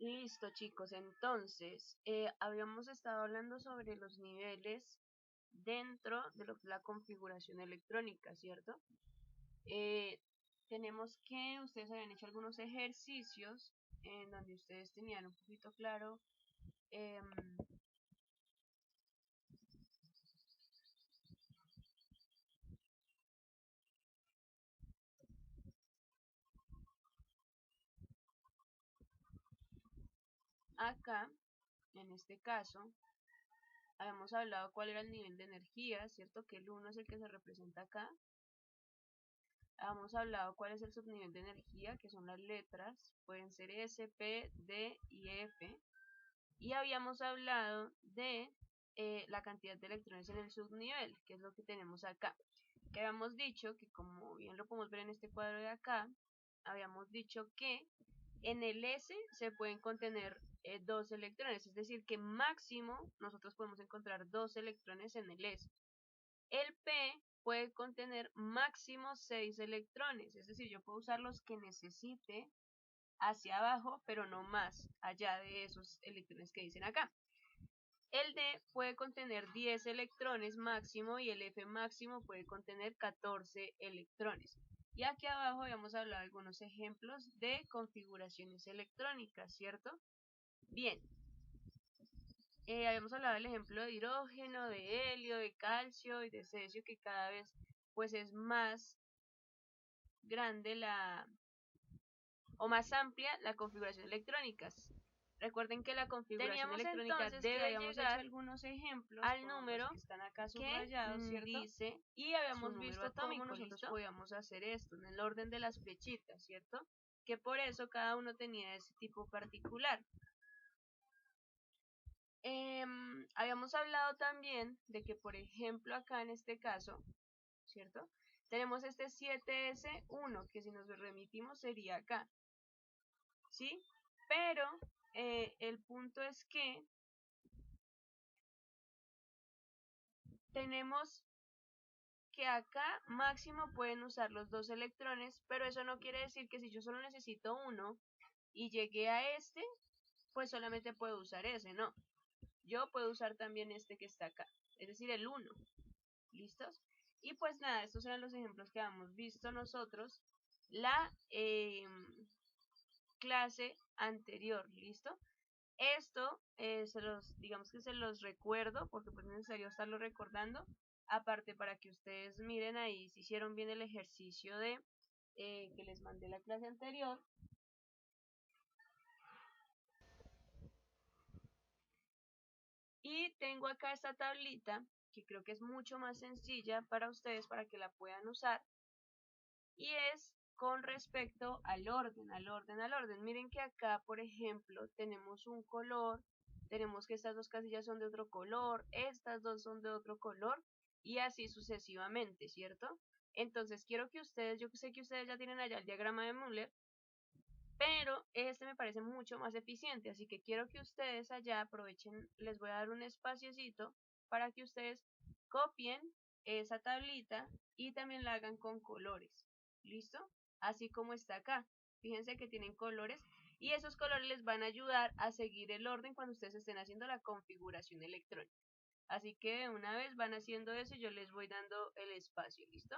Listo, chicos. Entonces, habíamos estado hablando sobre los niveles dentro de lo que es la configuración electrónica, ¿cierto? Eh, Tenemos que ustedes habían hecho algunos ejercicios en donde ustedes tenían un poquito claro em, acá, en este caso, habíamos hablado cuál era el nivel de energía, ¿cierto? Que el 1 es el que se representa acá. Habíamos hablado cuál es el subnivel de energía, que son las letras, pueden ser S, P, D y F. Y habíamos hablado de la cantidad de electrones en el subnivel, que es lo que tenemos acá. Que habíamos dicho que, como bien lo podemos ver en este cuadro de acá, habíamos dicho que en el S se pueden contener 2 electrones, es decir, que máximo nosotros podemos encontrar 2 electrones en el S. El P puede contener máximo 6 electrones, es decir, yo puedo usar los que necesite hacia abajo, pero no más allá de esos electrones que dicen acá. El D puede contener 10 electrones máximo y el F máximo puede contener 14 electrones. Y aquí abajo habíamos hablado de algunos ejemplos de configuraciones electrónicas, ¿cierto? Bien, habíamos hablado del ejemplo de hidrógeno, de helio, de calcio y de cesio, que cada vez pues es más grande o más amplia la configuración electrónica. Recuerden que la configuración electrónica habíamos hecho algunos ejemplos al número que están acá subrayados, ¿cierto? Dice, y habíamos visto cómo nosotros podíamos hacer esto en el orden de las flechitas, ¿cierto? Que por eso cada uno tenía ese tipo particular. Habíamos hablado también de que, por ejemplo, acá en este caso, ¿cierto? Tenemos este 7S1, que si nos remitimos sería acá, ¿sí? Pero el punto es que tenemos que acá máximo pueden usar los 2 electrones, pero eso no quiere decir que si yo solo necesito uno y llegué a este, pues solamente puedo usar ese, no. Yo puedo usar también este que está acá, es decir, el 1. ¿Listos? Y pues nada, estos eran los ejemplos que habíamos visto nosotros la clase anterior, ¿listo? Esto digamos que se los recuerdo porque pues es necesario estarlo recordando, aparte para que ustedes miren ahí si hicieron bien el ejercicio de que les mandé la clase anterior. Y tengo acá esta tablita que creo que es mucho más sencilla para ustedes para que la puedan usar, y es con respecto al orden, al orden, al orden. Miren que acá, por ejemplo, tenemos un color, tenemos que estas dos casillas son de otro color, estas dos son de otro color, y así sucesivamente, ¿cierto? Entonces quiero que ustedes, yo sé que ustedes ya tienen allá el diagrama de Müller, pero este me parece mucho más eficiente, así que quiero que ustedes allá aprovechen, les voy a dar un espaciecito para que ustedes copien esa tablita y también la hagan con colores, ¿listo? Así como está acá, fíjense que tienen colores y esos colores les van a ayudar a seguir el orden cuando ustedes estén haciendo la configuración electrónica. Así que una vez van haciendo eso, yo les voy dando el espacio, ¿listo?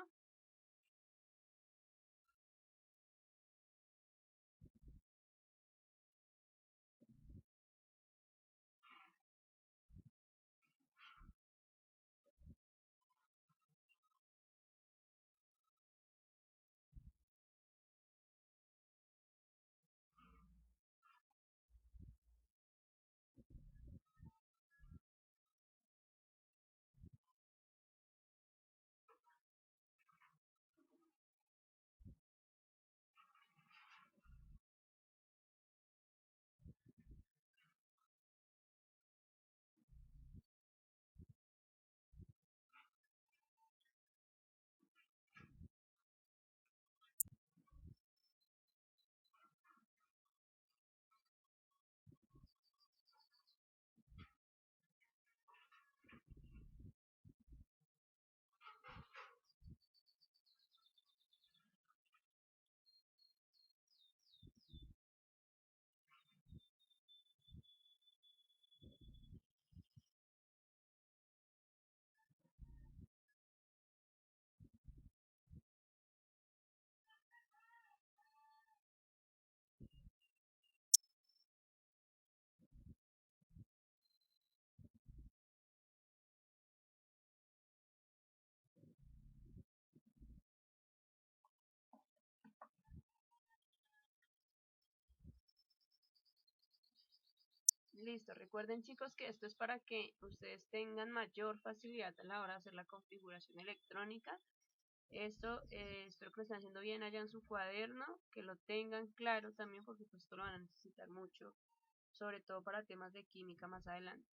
Listo, recuerden chicos que esto es para que ustedes tengan mayor facilidad a la hora de hacer la configuración electrónica. Esto espero que lo estén haciendo bien allá en su cuaderno, que lo tengan claro también porque pues esto lo van a necesitar mucho, sobre todo para temas de química más adelante.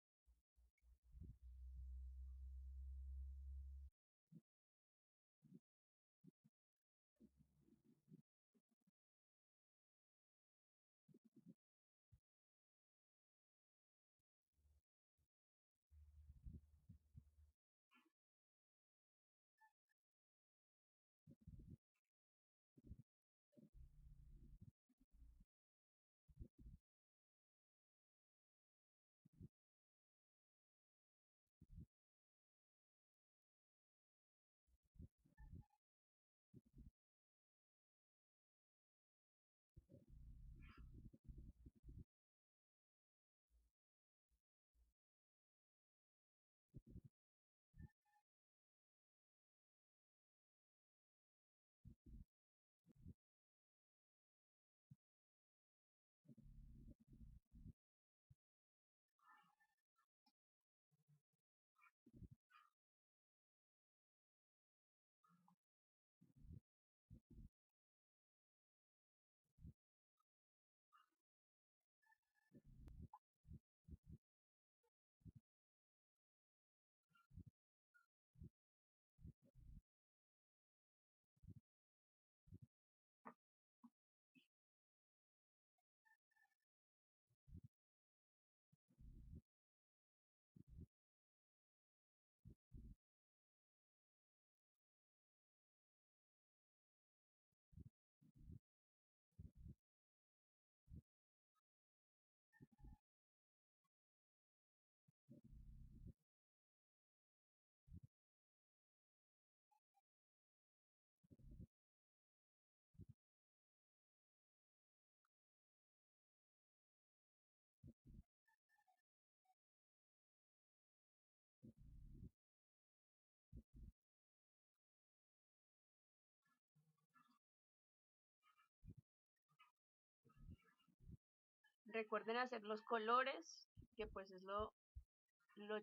Recuerden hacer los colores, que pues es lo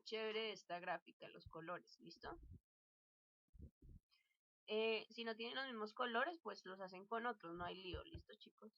chévere de esta gráfica, los colores, ¿listo? Si no tienen los mismos colores, pues los hacen con otros, no hay lío, ¿listo chicos?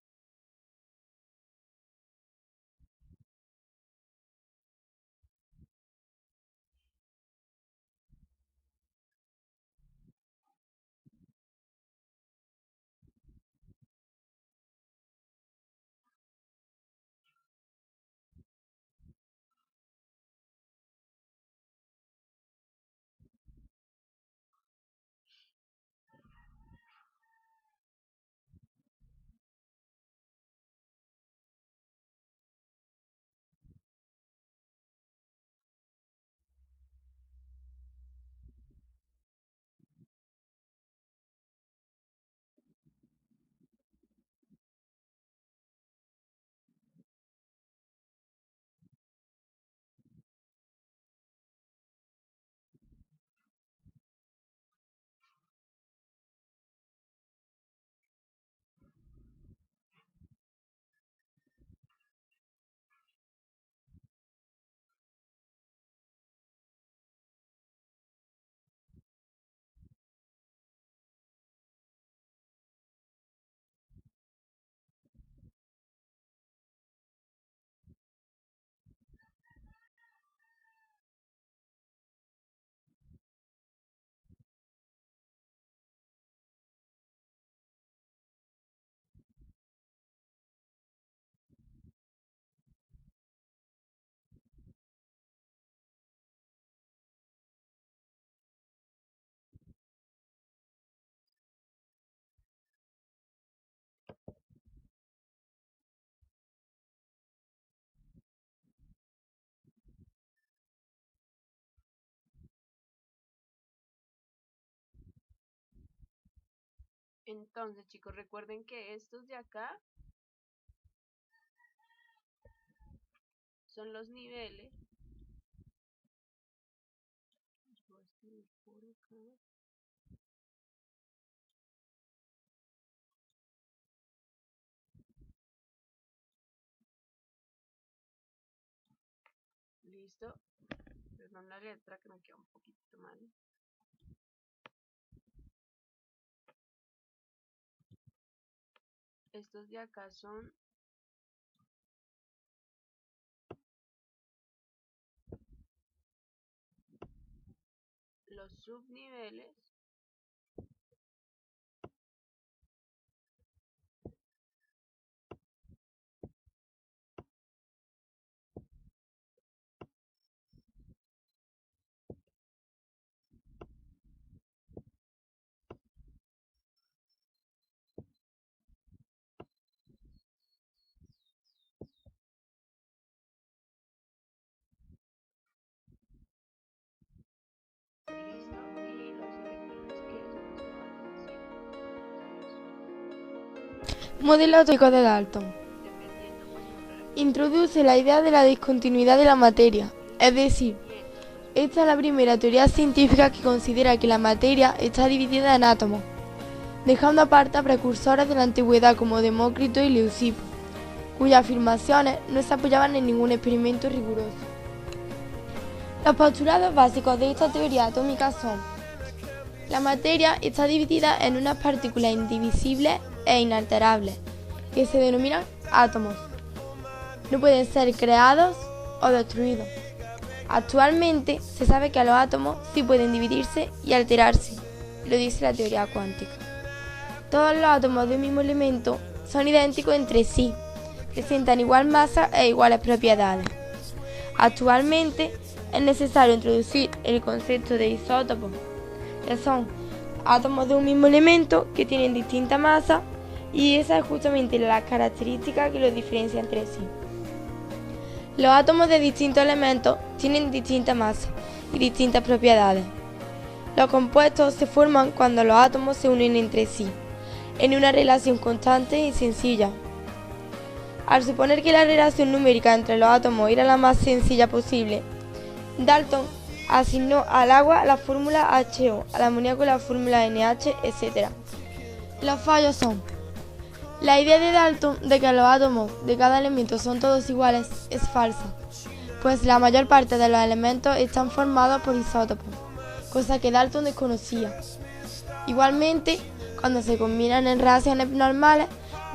Entonces chicos, recuerden que estos de acá son los niveles. Voy a escribir por acá. Listo. Perdón la letra que me queda un poquito mal. Estos de acá son los subniveles Modelo atómico de Dalton. Introduce la idea de la discontinuidad de la materia, es decir, esta es la primera teoría científica que considera que la materia está dividida en átomos, dejando aparte a precursores de la antigüedad como Demócrito y Leucipo, cuyas afirmaciones no se apoyaban en ningún experimento riguroso. Los postulados básicos de esta teoría atómica son: la materia está dividida en unas partículas indivisibles e inalterables, que se denominan átomos. No pueden ser creados o destruidos. Actualmente se sabe que los átomos sí pueden dividirse y alterarse, lo dice la teoría cuántica. Todos los átomos de un mismo elemento son idénticos entre sí, presentan igual masa e iguales propiedades. Actualmente es necesario introducir el concepto de isótopos, que son átomos de un mismo elemento que tienen distinta masa, y esa es justamente la característica que los diferencia entre sí. Los átomos de distintos elementos tienen distinta masa y distintas propiedades. Los compuestos se forman cuando los átomos se unen entre sí, en una relación constante y sencilla. Al suponer que la relación numérica entre los átomos era la más sencilla posible, Dalton asignó al agua la fórmula HO, al amoníaco la fórmula NH, etc. Los fallos son: la idea de Dalton de que los átomos de cada elemento son todos iguales es falsa, pues la mayor parte de los elementos están formados por isótopos, cosa que Dalton desconocía. Igualmente, cuando se combinan en reacciones normales,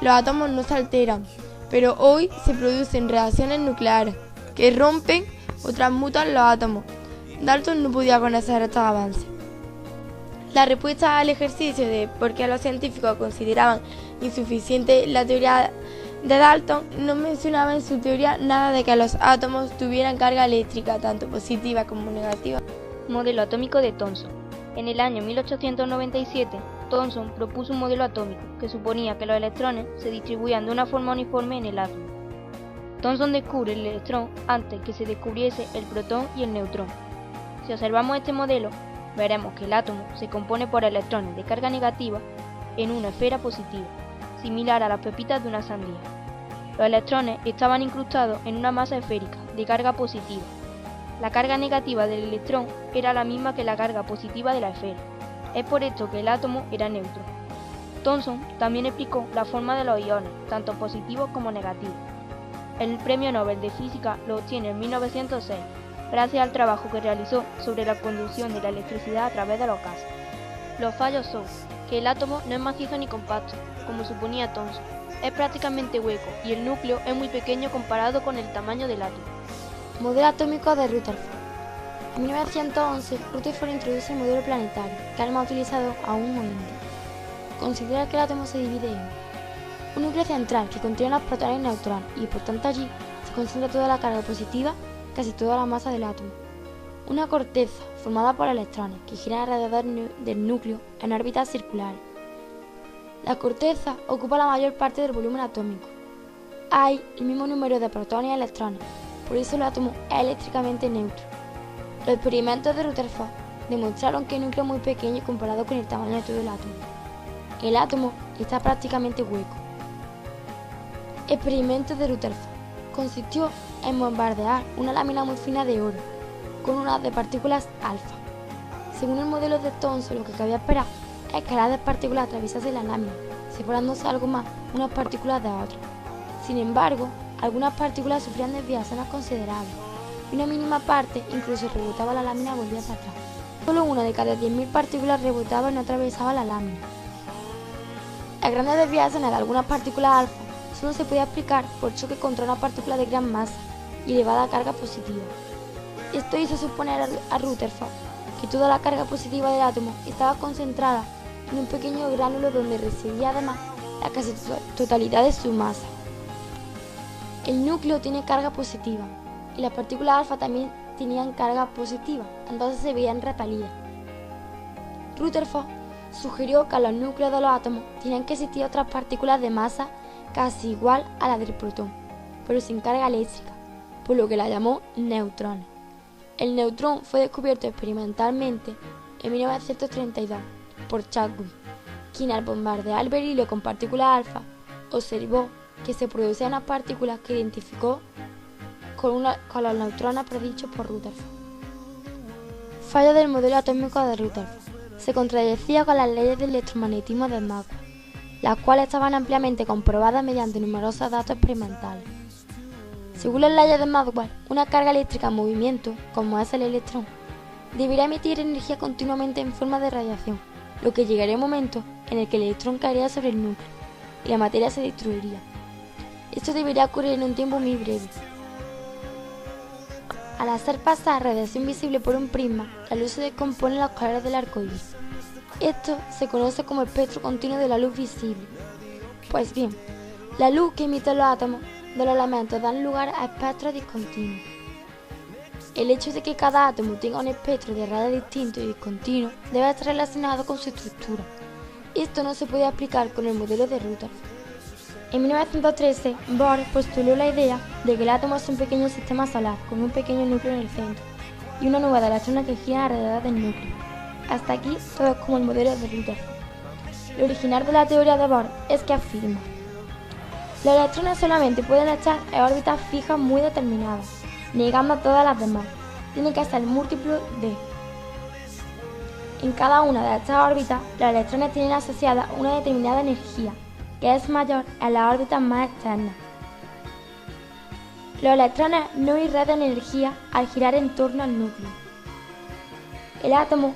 los átomos no se alteran, pero hoy se producen reacciones nucleares que rompen o transmutan los átomos. Dalton no podía conocer estos avances. La respuesta al ejercicio de por qué los científicos consideraban insuficiente la teoría de Dalton no mencionaba en su teoría nada de que los átomos tuvieran carga eléctrica, tanto positiva como negativa. Modelo atómico de Thomson. En el año 1897, Thomson propuso un modelo atómico que suponía que los electrones se distribuían de una forma uniforme en el átomo. Thomson descubre el electrón antes que se descubriese el protón y el neutrón. Si observamos este modelo, veremos que el átomo se compone por electrones de carga negativa en una esfera positiva, similar a las pepitas de una sandía. Los electrones estaban incrustados en una masa esférica de carga positiva. La carga negativa del electrón era la misma que la carga positiva de la esfera. Es por esto que el átomo era neutro. Thomson también explicó la forma de los iones, tanto positivos como negativos. El premio Nobel de Física lo obtiene en 1906, gracias al trabajo que realizó sobre la conducción de la electricidad a través de los gases. Los fallos son que el átomo no es macizo ni compacto, como suponía Thomson. Es prácticamente hueco y el núcleo es muy pequeño comparado con el tamaño del átomo. Modelo atómico de Rutherford. En 1911, Rutherford introduce el modelo planetario, que es el más utilizado aún hoy en día. Considera que el átomo se divide en un núcleo central que contiene los protones y neutrones, y por tanto allí se concentra toda la carga positiva, casi toda la masa del átomo. Una corteza formada por electrones que giran alrededor del núcleo en órbitas circulares. La corteza ocupa la mayor parte del volumen atómico. Hay el mismo número de protones y electrones, por eso el átomo es eléctricamente neutro. Los experimentos de Rutherford demostraron que el núcleo es muy pequeño comparado con el tamaño de todo el átomo. El átomo está prácticamente hueco. Experimento de Rutherford consistió en bombardear una lámina muy fina de oro con un haz de partículas alfa. Según el modelo de Thomson, lo que cabía esperar es que el haz de partículas atravesase la lámina, separándose algo más unas partículas de otras. Sin embargo, algunas partículas sufrían desviaciones considerables. y una mínima parte incluso rebotaba la lámina y volvía hacia atrás. Solo una de cada 10.000 partículas rebotaba y no atravesaba la lámina. Las grandes desviaciones de algunas partículas alfa solo se podía explicar por choque contra una partícula de gran masa y elevada carga positiva. Esto hizo suponer a Rutherford que toda la carga positiva del átomo estaba concentrada en un pequeño gránulo donde residía además la casi totalidad de su masa. El núcleo tiene carga positiva y las partículas alfa también tenían carga positiva, entonces se veían repelidas. Rutherford sugirió que en los núcleos de los átomos tenían que existir otras partículas de masa casi igual a la del protón, pero sin carga eléctrica, por lo que la llamó neutrones. El neutrón fue descubierto experimentalmente en 1932 por Chadwick, quien al bombardear el berilio con partículas alfa observó que se producían unas partículas que identificó con los neutrones predichos por Rutherford. Fallo del modelo atómico de Rutherford. Se contradecía con las leyes del electromagnetismo de Maxwell, las cuales estaban ampliamente comprobadas mediante numerosos datos experimentales. Según las leyes de Maxwell, una carga eléctrica en movimiento, como es el electrón, debería emitir energía continuamente en forma de radiación, lo que llegaría un momento en el que el electrón caería sobre el núcleo y la materia se destruiría. Esto debería ocurrir en un tiempo muy breve. Al hacer pasar radiación visible por un prisma, la luz se descompone en los colores del arco iris. Esto se conoce como espectro continuo de la luz visible. Pues bien, la luz que emiten los átomos de los elementos dan lugar a espectros discontinuos. El hecho de que cada átomo tenga un espectro de rayos distinto y discontinuo debe estar relacionado con su estructura. Esto no se podía explicar con el modelo de Rutherford. En 1913, Bohr postuló la idea de que el átomo es un pequeño sistema solar con un pequeño núcleo en el centro y una nube de electrones que giran alrededor del núcleo. Hasta aquí todo es como el modelo de Rutherford. Lo original de la teoría de Bohr es que afirma: los electrones solamente pueden estar en órbitas fijas muy determinadas, negando a todas las demás. Tiene que ser múltiplo de. En cada una de estas órbitas, los electrones tienen asociada una determinada energía, que es mayor en las órbitas más externas. Los electrones no irradian energía al girar en torno al núcleo. El átomo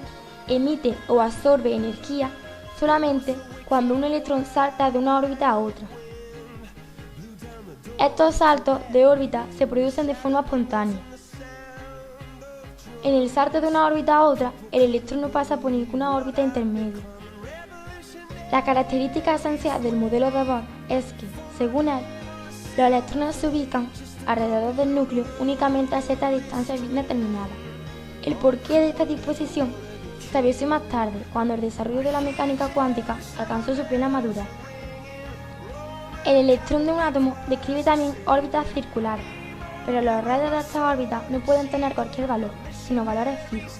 emite o absorbe energía solamente cuando un electrón salta de una órbita a otra. Estos saltos de órbita se producen de forma espontánea. En el salto de una órbita a otra, el electrón no pasa por ninguna órbita intermedia. La característica esencial del modelo de Bohr es que, según él, los electrones se ubican alrededor del núcleo únicamente a cierta distancia bien determinada. El porqué de esta disposición se estableció más tarde, cuando el desarrollo de la mecánica cuántica alcanzó su plena madurez. El electrón de un átomo describe también órbitas circulares, pero los radios de estas órbitas no pueden tener cualquier valor, sino valores fijos.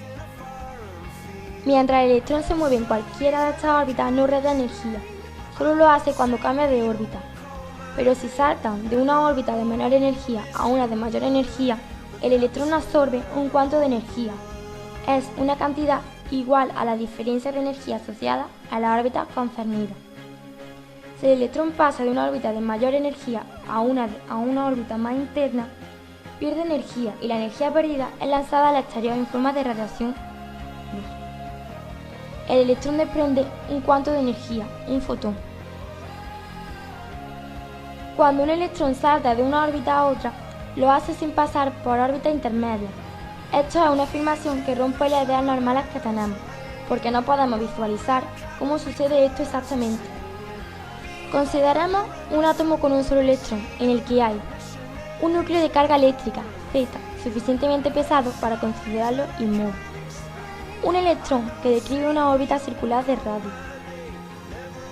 Mientras el electrón se mueve en cualquiera de estas órbitas no irradia energía, solo lo hace cuando cambia de órbita. Pero si saltan de una órbita de menor energía a una de mayor energía, el electrón absorbe un cuanto de energía. Es una cantidad igual a la diferencia de energía asociada a la órbita concernida. Si el electrón pasa de una órbita de mayor energía a una órbita más interna, pierde energía y la energía perdida es lanzada al exterior en forma de radiación. El electrón desprende un cuanto de energía, un fotón. Cuando un electrón salta de una órbita a otra, lo hace sin pasar por órbitas intermedias. Esto es una afirmación que rompe las ideas normales que tenemos, porque no podemos visualizar cómo sucede esto exactamente. Consideremos un átomo con un solo electrón, en el que hay un núcleo de carga eléctrica, Z, suficientemente pesado para considerarlo inmóvil. Un electrón que describe una órbita circular de radio.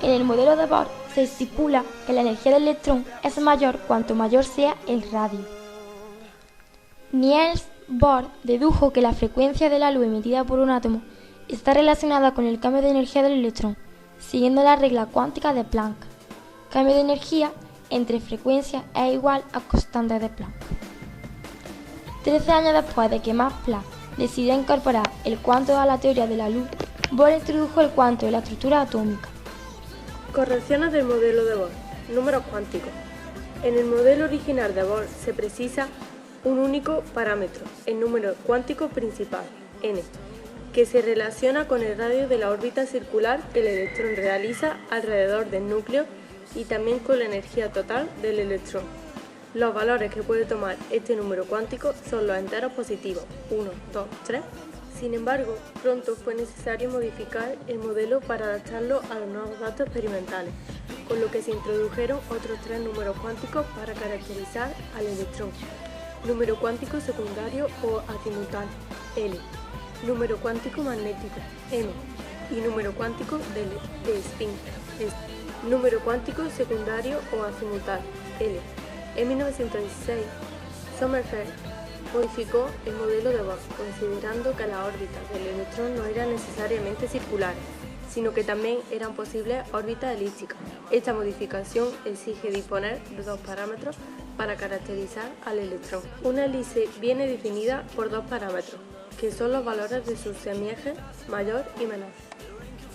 En el modelo de Bohr se estipula que la energía del electrón es mayor cuanto mayor sea el radio. Niels Bohr dedujo que la frecuencia de la luz emitida por un átomo está relacionada con el cambio de energía del electrón, siguiendo la regla cuántica de Planck. Cambio de energía entre frecuencias es igual a constante de Planck. 13 años después de que Max Planck decidió incorporar el cuanto a la teoría de la luz, Bohr introdujo el cuanto en la estructura atómica. Correcciones del modelo de Bohr. Números cuánticos. En el modelo original de Bohr se precisa un único parámetro, el número cuántico principal, n, que se relaciona con el radio de la órbita circular que el electrón realiza alrededor del núcleo y también con la energía total del electrón. Los valores que puede tomar este número cuántico son los enteros positivos, 1, 2, 3. Sin embargo, pronto fue necesario modificar el modelo para adaptarlo a los nuevos datos experimentales, con lo que se introdujeron otros 3 números cuánticos para caracterizar al electrón. Número cuántico secundario o azimutal, L. Número cuántico magnético, M. Y número cuántico de spin, S. Número cuántico secundario o azimutal, L. En 1916, Sommerfeld modificó el modelo de Bohr, considerando que las órbitas del electrón no eran necesariamente circulares, sino que también eran posibles órbitas elípticas. Esta modificación exige disponer de 2 parámetros para caracterizar al electrón. Una elipse viene definida por 2 parámetros, que son los valores de sus semiejes mayor y menor.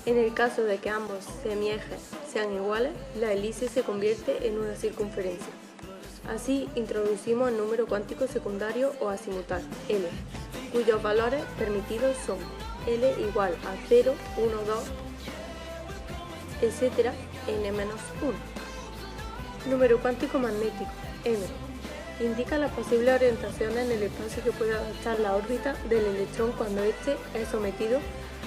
En el caso de que ambos semiejes sean iguales, la elipse se convierte en una circunferencia. Así, introducimos el número cuántico secundario o azimutal, L, cuyos valores permitidos son L igual a 0, 1, 2, etc. n-1. Número cuántico magnético, M, indica las posibles orientaciones en el espacio que puede adoptar la órbita del electrón cuando éste es sometido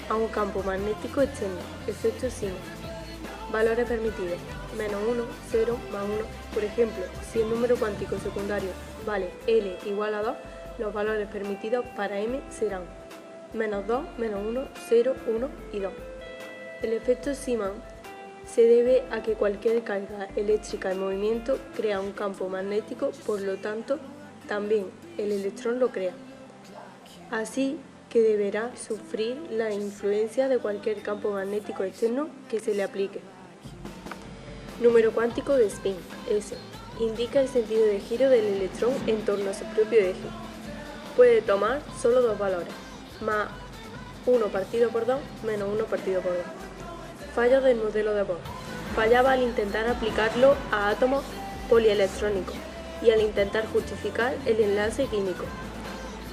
a un campo magnético externo, efecto Simon. Valores permitidos, menos 1, 0, más 1. Por ejemplo, si el número cuántico secundario vale L igual a 2, los valores permitidos para M serán menos 2, menos 1, 0, 1 y 2. El efecto Simon se debe a que cualquier carga eléctrica en movimiento crea un campo magnético, por lo tanto, también el electrón lo crea. Así que deberá sufrir la influencia de cualquier campo magnético externo que se le aplique. Número cuántico de spin, S, indica el sentido de giro del electrón en torno a su propio eje. Puede tomar solo 2 valores, más 1 partido por 2 menos 1 partido por 2. Fallos del modelo de Bohr. Fallaba al intentar aplicarlo a átomos polielectrónicos y al intentar justificar el enlace químico.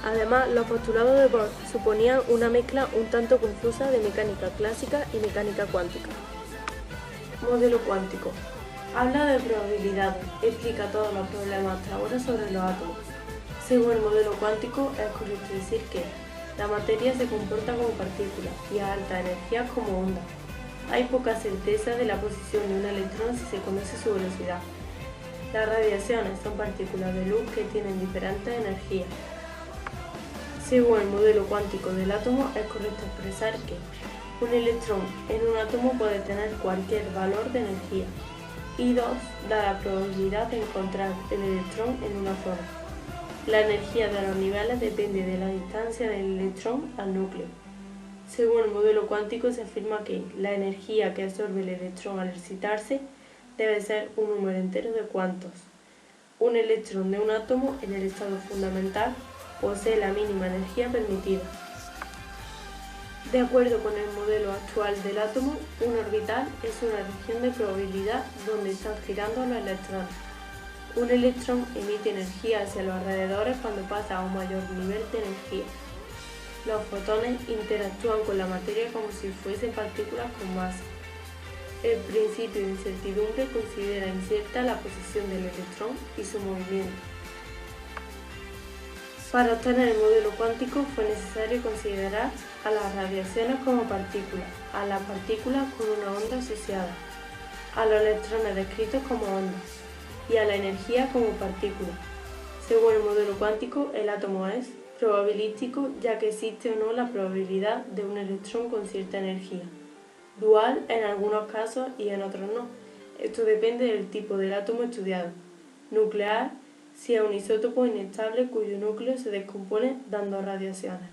Además, los postulados de Bohr suponían una mezcla un tanto confusa de mecánica clásica y mecánica cuántica. Modelo cuántico. Habla de probabilidades, explica todos los problemas hasta ahora sobre los átomos. Según el modelo cuántico, es correcto decir que la materia se comporta como partícula y a alta energía como onda. Hay poca certeza de la posición de un electrón si se conoce su velocidad. Las radiaciones son partículas de luz que tienen diferentes energías. Según el modelo cuántico del átomo, es correcto expresar que un electrón en un átomo puede tener cualquier valor de energía, y 2 da la probabilidad de encontrar el electrón en una zona. La energía de los niveles depende de la distancia del electrón al núcleo. Según el modelo cuántico se afirma que la energía que absorbe el electrón al excitarse debe ser un número entero de cuantos. Un electrón de un átomo en el estado fundamental posee la mínima energía permitida. De acuerdo con el modelo actual del átomo, un orbital es una región de probabilidad donde están girando los electrones. Un electrón emite energía hacia los alrededores cuando pasa a un mayor nivel de energía. Los fotones interactúan con la materia como si fuesen partículas con masa. El principio de incertidumbre considera incierta la posición del electrón y su movimiento. Para obtener el modelo cuántico fue necesario considerar a las radiaciones como partículas, a las partículas con una onda asociada, a los electrones descritos como ondas y a la energía como partícula. Según el modelo cuántico, el átomo es probabilístico ya que existe o no la probabilidad de un electrón con cierta energía. Dual en algunos casos y en otros no. Esto depende del tipo del átomo estudiado. Nuclear si es un isótopo inestable cuyo núcleo se descompone dando radiaciones.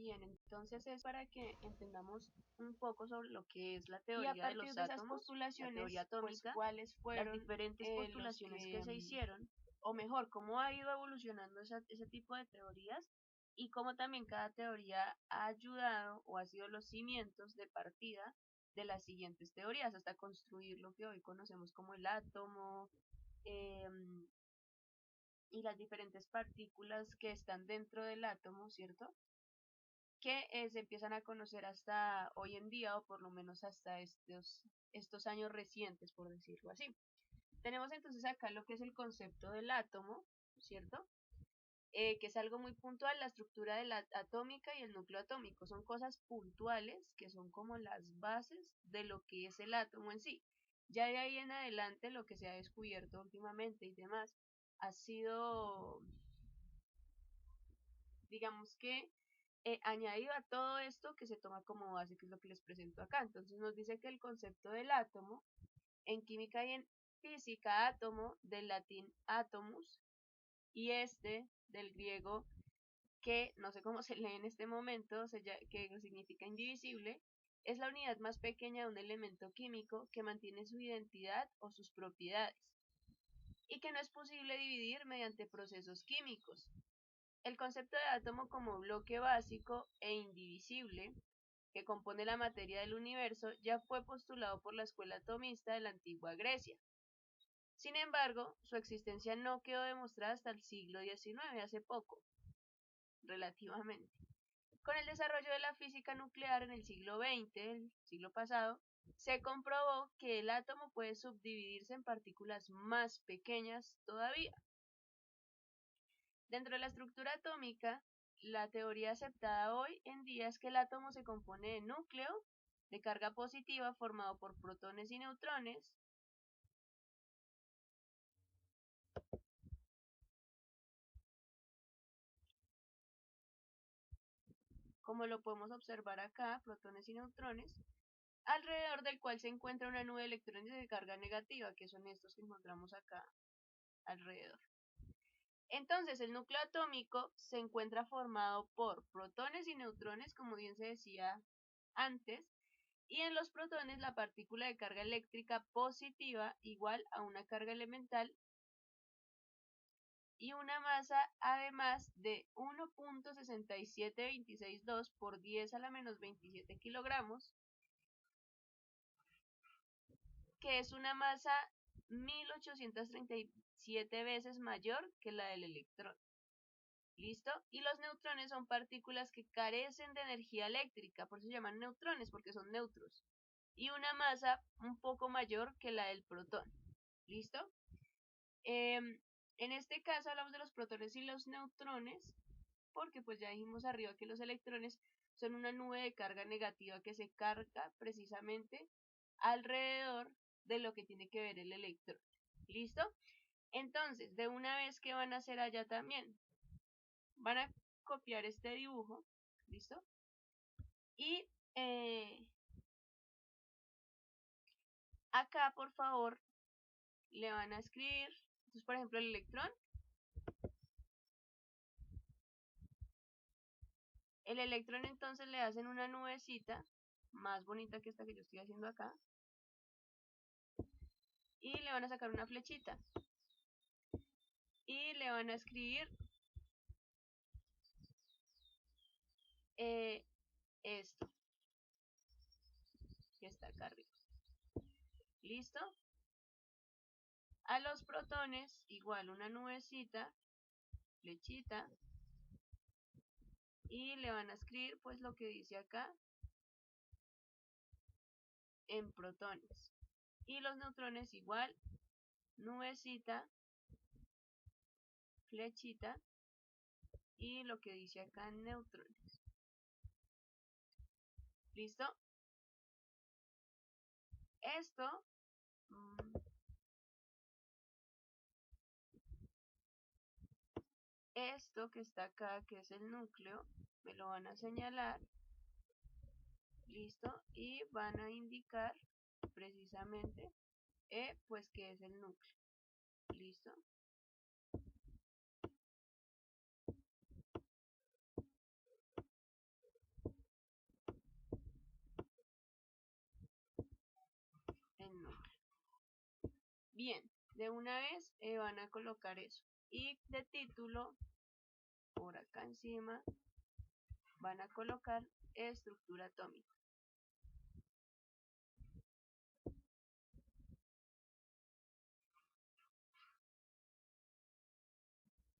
Bien, entonces es para que entendamos un poco sobre lo que es la Y a teoría de partir los de esas átomos, la postulaciones, teoría pues atómica, cuáles las fueron diferentes los postulaciones que se hicieron, o mejor, cómo ha ido evolucionando ese tipo de teorías y cómo también cada teoría ha ayudado o ha sido los cimientos de partida de las siguientes teorías hasta construir lo que hoy conocemos como el átomo, em, y las diferentes partículas que están dentro del átomo, ¿cierto? Que se empiezan a conocer hasta hoy en día, o por lo menos hasta estos años recientes, por decirlo así. Tenemos entonces acá lo que es el concepto del átomo, ¿cierto? Que es algo muy puntual, la estructura de la atómica y el núcleo atómico. Son cosas puntuales que son como las bases de lo que es el átomo en sí. Ya de ahí en adelante lo que se ha descubierto últimamente y demás ha sido, digamos que, añadido a todo esto que se toma como base, que es lo que les presento acá. Entonces nos dice que el concepto del átomo, en química y en física, átomo, del latín atomus, y del griego, que no sé cómo se lee en este momento, que significa indivisible, es la unidad más pequeña de un elemento químico que mantiene su identidad o sus propiedades, y que no es posible dividir mediante procesos químicos. El concepto de átomo como bloque básico e indivisible que compone la materia del universo ya fue postulado por la escuela atomista de la antigua Grecia. Sin embargo, su existencia no quedó demostrada hasta el siglo XIX, hace poco, relativamente. Con el desarrollo de la física nuclear en el siglo XX, el siglo pasado, se comprobó que el átomo puede subdividirse en partículas más pequeñas todavía. Dentro de la estructura atómica, la teoría aceptada hoy en día es que el átomo se compone de núcleo, de carga positiva formado por protones y neutrones, como lo podemos observar acá, protones y neutrones, alrededor del cual se encuentra una nube de electrones de carga negativa, que son estos que encontramos acá alrededor. Entonces, el núcleo atómico se encuentra formado por protones y neutrones, como bien se decía antes, y en los protones la partícula de carga eléctrica positiva igual a una carga elemental y una masa además de 1.67262 por 10 a la menos 27 kilogramos, que es una masa 1837 veces mayor que la del electrón. ¿Listo? Y los neutrones son partículas que carecen de energía eléctrica, por eso se llaman neutrones, porque son neutros. Y una masa un poco mayor que la del protón. ¿Listo? En este caso hablamos de los protones y los neutrones, porque pues ya dijimos arriba que los electrones son una nube de carga negativa que se carga precisamente alrededor de lo que tiene que ver el electrón. ¿Listo? Entonces, de una vez que van a hacer allá también, van a copiar este dibujo, ¿listo? Y acá, por favor, le van a escribir, entonces, por ejemplo, el electrón. El electrón entonces le hacen una nubecita, más bonita que esta que yo estoy haciendo acá, y le van a sacar una flechita. Y le van a escribir esto, que está acá arriba. ¿Listo? A los protones, igual una nubecita, flechita, y le van a escribir pues lo que dice acá en protones. Y los neutrones igual, nubecita, flechita, y lo que dice acá en neutrones. ¿Listo? Esto esto que está acá, que es el núcleo, me lo van a señalar, listo, y van a indicar precisamente pues que es el núcleo, listo. Bien, de una vez van a colocar eso. Y de título, por acá encima, van a colocar estructura atómica.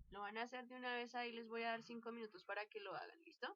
Lo van a hacer de una vez ahí, les voy a dar 5 minutos para que lo hagan, ¿listo?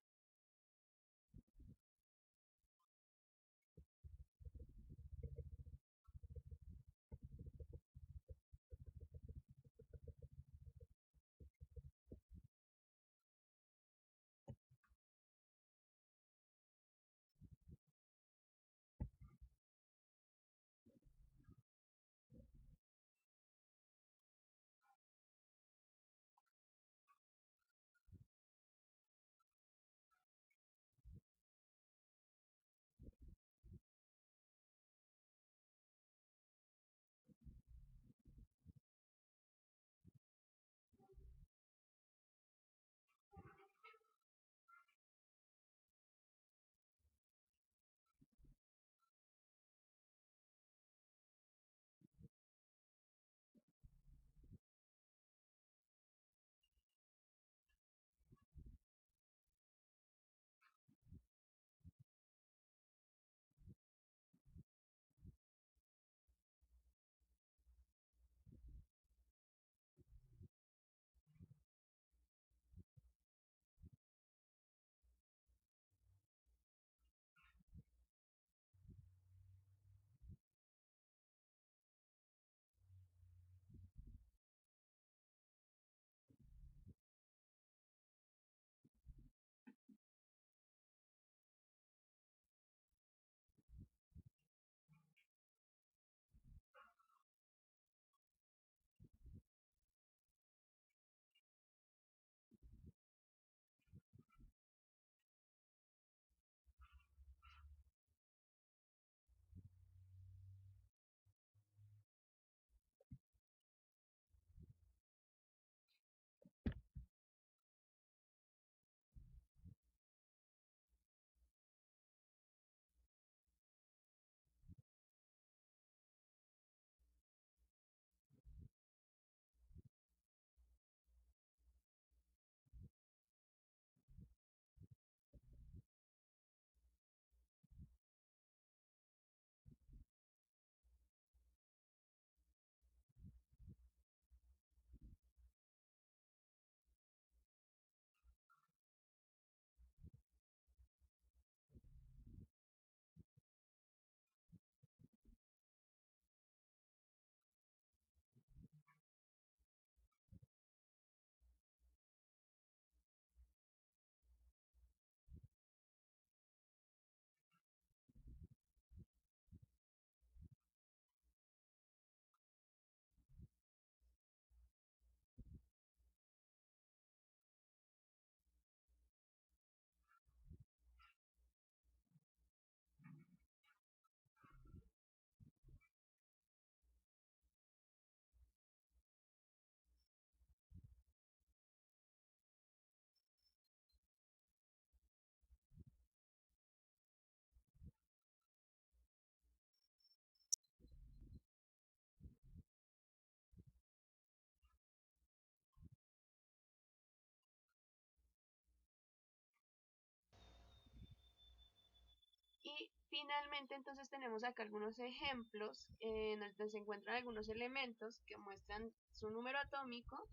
Y finalmente entonces tenemos acá algunos ejemplos en donde se encuentran algunos elementos que muestran su número atómico.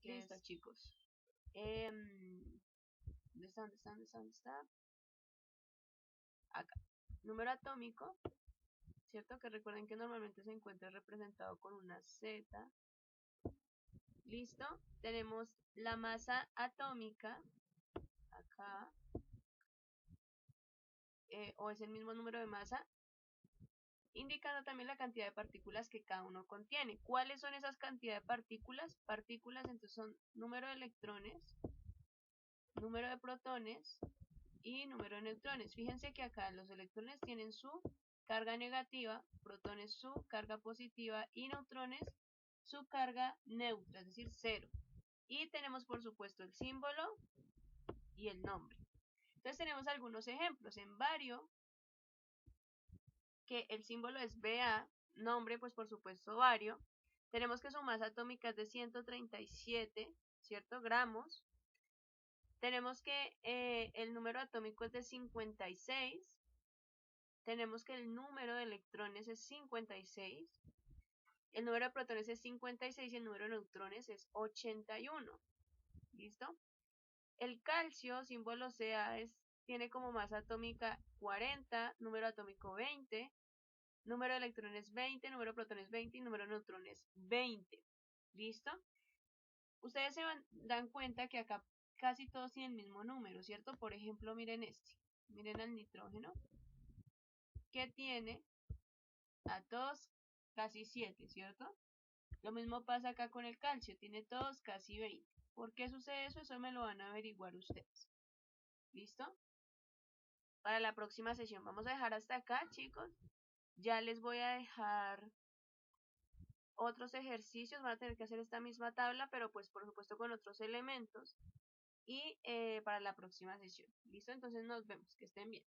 Que está, chicos? ¿Dónde está? ¿Dónde está? ¿Dónde está? ¿Dónde está? Acá. Número atómico, ¿cierto? Que recuerden que normalmente se encuentra representado con una Z. ¿Listo? Tenemos la masa atómica, acá, o es el mismo número de masa, indicando también la cantidad de partículas que cada uno contiene. ¿Cuáles son esas cantidades de partículas? Partículas entonces son número de electrones, número de protones y número de neutrones. Fíjense que acá los electrones tienen su carga negativa, protones su carga positiva y neutrones su carga neutra, es decir, cero. Y tenemos por supuesto el símbolo y el nombre. Entonces tenemos algunos ejemplos. En bario, que el símbolo es Ba, nombre, pues por supuesto bario. Tenemos que su masa atómica es de 137, ¿cierto? Gramos. Tenemos que el número atómico es de 56. Tenemos que el número de electrones es 56. El número de protones es 56 y el número de neutrones es 81. ¿Listo? El calcio, símbolo Ca, tiene como masa atómica 40, número atómico 20, número de electrones 20, número de protones 20 y número de neutrones 20. ¿Listo? Ustedes se dan cuenta que acá casi todos tienen el mismo número, ¿cierto? Por ejemplo, miren este. Miren al nitrógeno, que tiene a todos casi 7, ¿cierto? Lo mismo pasa acá con el calcio, tiene todos casi 20. ¿Por qué sucede eso? Eso me lo van a averiguar ustedes. ¿Listo? Para la próxima sesión vamos a dejar hasta acá, chicos. Ya les voy a dejar otros ejercicios, van a tener que hacer esta misma tabla, pero pues por supuesto con otros elementos. Y para la próxima sesión. ¿Listo? Entonces nos vemos, que estén bien.